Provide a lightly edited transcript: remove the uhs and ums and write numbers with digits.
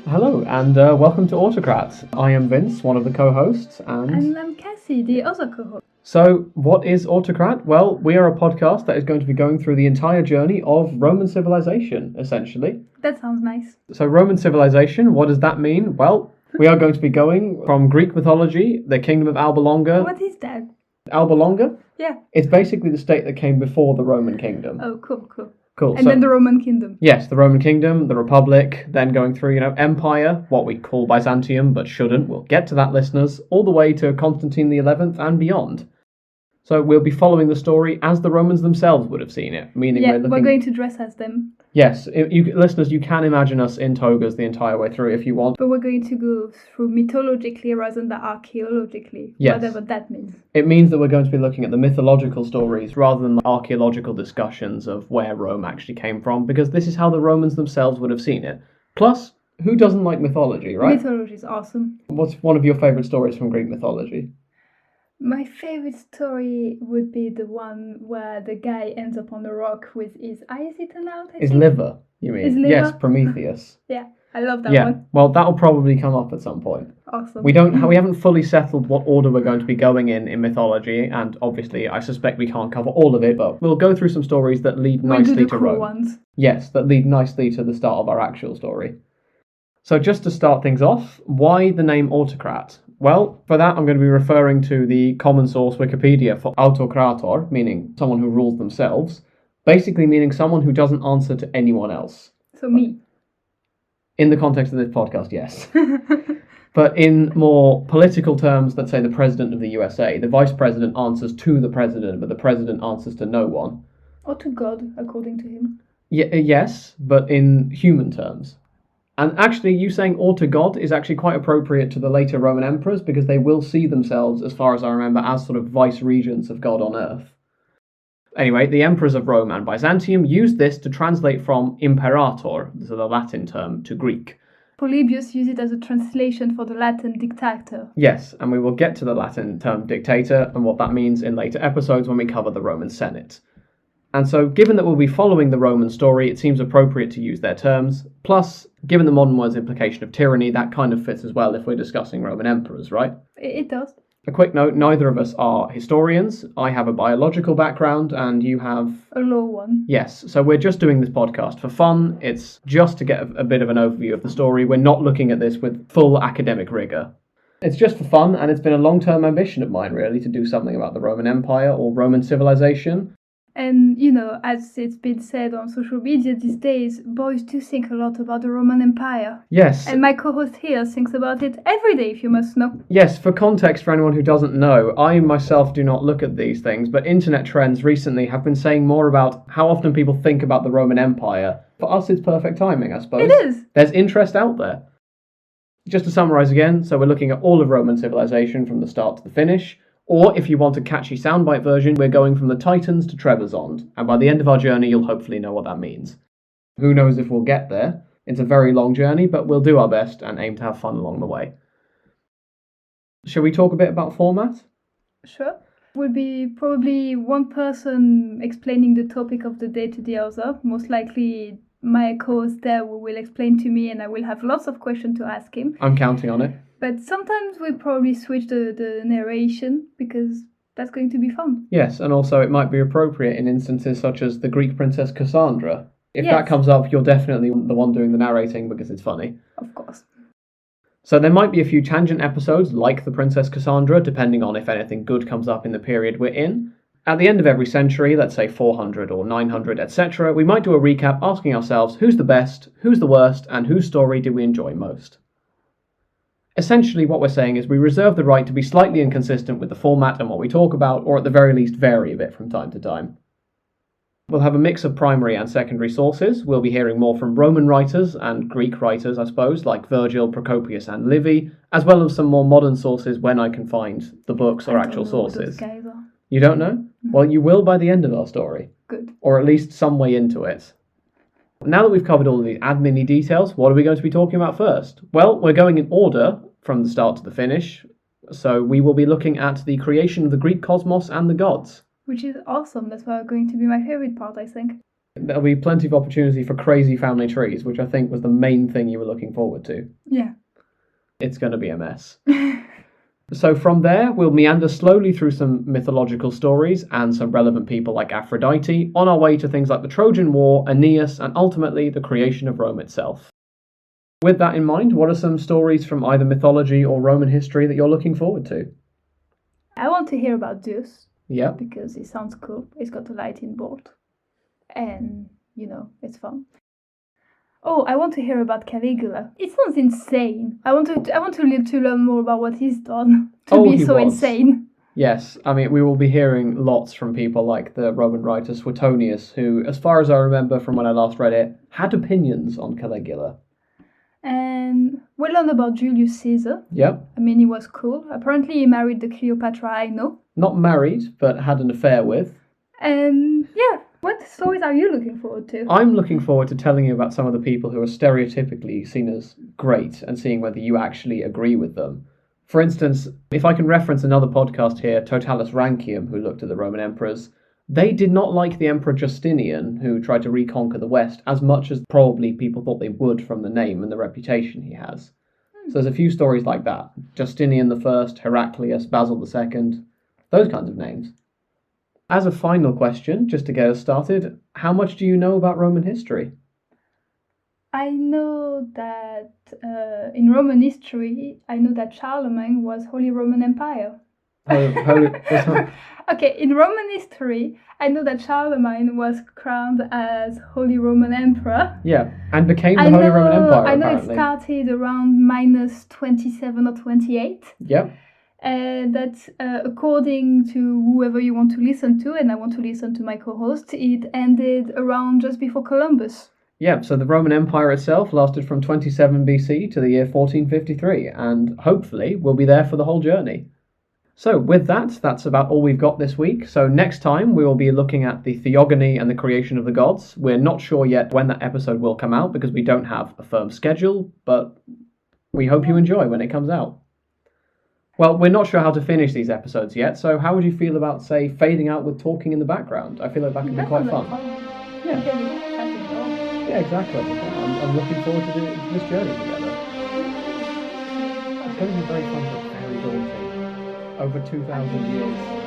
Hello, and welcome to Autokrator. I am Vince, one of the co-hosts, And I'm Cassie, the other co-host. So, what is Autokrator? Well, we are a podcast that is going to be going through the entire journey of Roman civilization, essentially. That sounds nice. So, Roman civilization, what does that mean? Well, we are going to be going from Greek mythology, the kingdom of Alba Longa. What is that? Alba Longa? Yeah. It's basically the state that came before the Roman kingdom. Oh, cool. Cool. And then the Roman kingdom. Yes, the Roman kingdom, the Republic, then going through, empire, what we call Byzantium, but shouldn't. We'll get to that, listeners, all the way to Constantine XI and beyond. So we'll be following the story as the Romans themselves would have seen it, meaning we're going to dress as them. Yes, listeners, you can imagine us in togas the entire way through if you want. But we're going to go through mythologically rather than archaeologically, whatever that means. It means that we're going to be looking at the mythological stories rather than the archaeological discussions of where Rome actually came from, because this is how the Romans themselves would have seen it. Plus, who doesn't like mythology, right? Mythology is awesome. What's one of your favourite stories from Greek mythology? My favorite story would be the one where the guy ends up on a rock with his eyes eaten out. His liver, you mean? His liver? Yes, Prometheus. Yeah, I love that one. Well, that'll probably come up at some point. Awesome. We haven't fully settled what order we're going to be going in mythology, and obviously I suspect we can't cover all of it, but we'll go through some stories that lead nicely to Rome. Ones. Yes, that lead nicely to the start of our actual story. So just to start things off, why the name Autokrator? Well, for that I'm going to be referring to the common source Wikipedia for Autokrator, meaning someone who rules themselves, basically meaning someone who doesn't answer to anyone else. So me. In the context of this podcast, yes. But in more political terms, let's say the president of the USA, the vice president answers to the president, but the president answers to no one. Or to God, according to him. Yes, but in human terms. And actually, you saying or to God is actually quite appropriate to the later Roman emperors, because they will see themselves, as far as I remember, as sort of vice-regents of God on earth. Anyway, the emperors of Rome and Byzantium used this to translate from imperator, so the Latin term, to Greek. Polybius used it as a translation for the Latin dictator. Yes, and we will get to the Latin term dictator and what that means in later episodes when we cover the Roman Senate. And so, given that we'll be following the Roman story, it seems appropriate to use their terms. Plus, given the modern word's implication of tyranny, that kind of fits as well if we're discussing Roman emperors, right? It does. A quick note, neither of us are historians. I have a biological background and you have... a law one. Yes, so we're just doing this podcast for fun. It's just to get a bit of an overview of the story. We're not looking at this with full academic rigour. It's just for fun, and it's been a long-term ambition of mine, really, to do something about the Roman Empire or Roman civilization. And, as it's been said on social media these days, boys do think a lot about the Roman Empire. Yes. And my co-host here thinks about it every day, if you must know. Yes, for context for anyone who doesn't know, I myself do not look at these things, but internet trends recently have been saying more about how often people think about the Roman Empire. For us, it's perfect timing, I suppose. It is. There's interest out there. Just to summarise again, so we're looking at all of Roman civilization from the start to the finish. Or, if you want a catchy soundbite version, we're going from the Titans to Trebizond, and by the end of our journey, you'll hopefully know what that means. Who knows if we'll get there? It's a very long journey, but we'll do our best and aim to have fun along the way. Shall we talk a bit about format? Sure. Will be probably one person explaining the topic of the day to the other. Most likely my co-host there will explain to me, and I will have lots of questions to ask him. I'm counting on it. But sometimes we'll probably switch the narration, because that's going to be fun. Yes, and also it might be appropriate in instances such as the Greek princess Cassandra. If Yes. that comes up, you're definitely the one doing the narrating because it's funny. Of course. So there might be a few tangent episodes like the Princess Cassandra, depending on if anything good comes up in the period we're in. At the end of every century, let's say 400 or 900, etc., we might do a recap asking ourselves who's the best, who's the worst, and whose story did we enjoy most. Essentially, what we're saying is we reserve the right to be slightly inconsistent with the format and what we talk about, or at the very least vary a bit from time to time. We'll have a mix of primary and secondary sources. We'll be hearing more from Roman writers and Greek writers, I suppose, like Virgil, Procopius and Livy, as well as some more modern sources when I can find the books or actual sources. You don't know? No. Well, you will by the end of our story. Good. Or at least some way into it. Now that we've covered all of these admin-y details, what are we going to be talking about first? Well, we're going in order from the start to the finish. So we will be looking at the creation of the Greek cosmos and the gods. Which is awesome. That's going to be my favorite part, I think. There'll be plenty of opportunity for crazy family trees, which I think was the main thing you were looking forward to. Yeah. It's going to be a mess. So from there, we'll meander slowly through some mythological stories and some relevant people like Aphrodite, on our way to things like the Trojan War, Aeneas, and ultimately the creation of Rome itself. With that in mind, what are some stories from either mythology or Roman history that you're looking forward to? I want to hear about Zeus. Yeah. Because it sounds cool. It's got a lightning bolt. And, it's fun. Oh, I want to hear about Caligula. It sounds insane. I want to learn more about what he's done to be so insane. Yes, I mean, we will be hearing lots from people like the Roman writer Suetonius, who, as far as I remember from when I last read it, had opinions on Caligula. And we learned about Julius Caesar. Yep. I mean, he was cool. Apparently, he married the Cleopatra I know. Not married, but had an affair with. And yeah, what stories are you looking forward to? I'm looking forward to telling you about some of the people who are stereotypically seen as great and seeing whether you actually agree with them. For instance, if I can reference another podcast here, Totalis Rankium, who looked at the Roman emperors, they did not like the Emperor Justinian, who tried to reconquer the West, as much as probably people thought they would from the name and the reputation he has. So there's a few stories like that. Justinian I, Heraclius, Basil II, those kinds of names. As a final question, just to get us started, how much do you know about Roman history? I know that in Roman history, I know that Charlemagne was Holy Roman Empire. Okay, in Roman history, I know that Charlemagne was crowned as Holy Roman Emperor. Yeah, and became the Holy Roman Empire, I know apparently. It started around minus 27 or 28. Yep. That according to whoever you want to listen to, and I want to listen to my co-host, it ended around just before Columbus. Yeah, so the Roman Empire itself lasted from 27 BC to the year 1453, and hopefully we'll be there for the whole journey. So with that, that's about all we've got this week. So next time we will be looking at the theogony and the creation of the gods. We're not sure yet when that episode will come out because we don't have a firm schedule, but we hope you enjoy when it comes out. Well, we're not sure how to finish these episodes yet, so how would you feel about, say, fading out with talking in the background? I feel like that could be quite fun. Yeah. Yeah, exactly. I'm looking forward to this journey together. It's going to be very fun, but very daunting. Over 2,000 years.